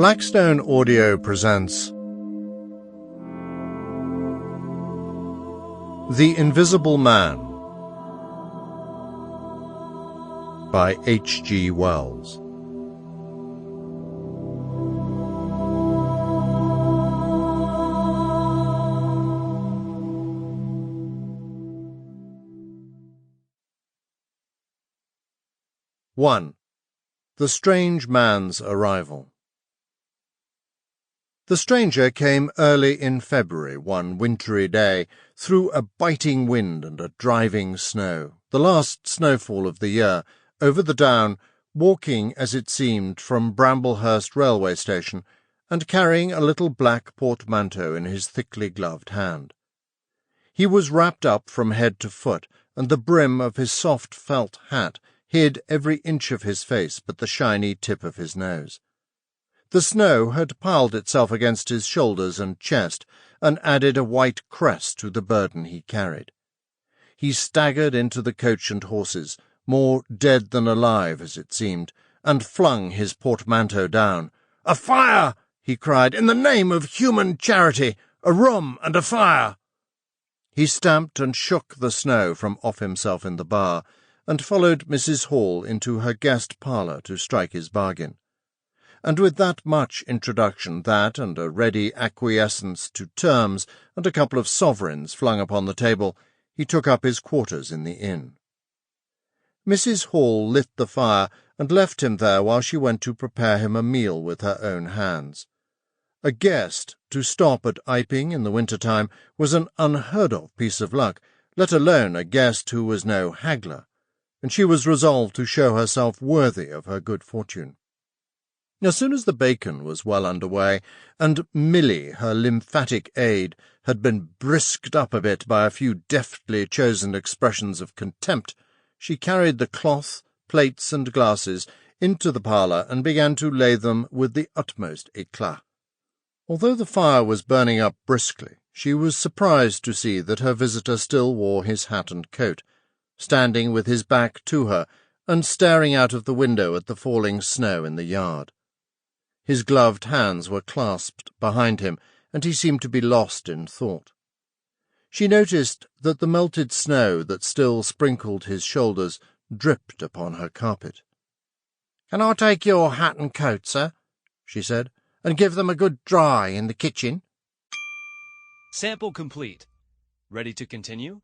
Blackstone Audio presents The Invisible Man by H.G. Wells. (1) The Strange Man's Arrival. The stranger came early in February, one wintry day, through a biting wind and a driving snow, the last snowfall of the year, over the down, walking, as it seemed, from Bramblehurst railway station, and carrying a little black portmanteau in his thickly gloved hand. He was wrapped up from head to foot, and the brim of his soft felt hat hid every inch of his face but the shiny tip of his nose. The snow had piled itself against his shoulders and chest, and added a white crest to the burden he carried. He staggered into the coach and horses, more dead than alive, as it seemed, and flung his portmanteau down. "A fire!" he cried. "In the name of human charity! A room and a fire!" He stamped and shook the snow from off himself in the bar, and followed Mrs. Hall into her guest parlour to strike his bargain. And with that much introduction, that and a ready acquiescence to terms, and a couple of sovereigns flung upon the table, he took up his quarters in the inn. Mrs. Hall lit the fire, and left him there while she went to prepare him a meal with her own hands. A guest to stop at Iping in the winter-time was an unheard-of piece of luck, let alone a guest who was no haggler, and she was resolved to show herself worthy of her good fortune. As soon as the bacon was well under way, and Milly, her lymphatic aid, had been brisked up a bit by a few deftly chosen expressions of contempt, she carried the cloth, plates, and glasses into the parlour and began to lay them with the utmost éclat. Although the fire was burning up briskly, she was surprised to see that her visitor still wore his hat and coat, standing with his back to her and staring out of the window at the falling snow in the yard. His gloved hands were clasped behind him, and he seemed to be lost in thought. She noticed that the melted snow that still sprinkled his shoulders dripped upon her carpet. "Can I take your hat and coat, sir?" she said, "and give them a good dry in the kitchen?" Sample complete. Ready to continue?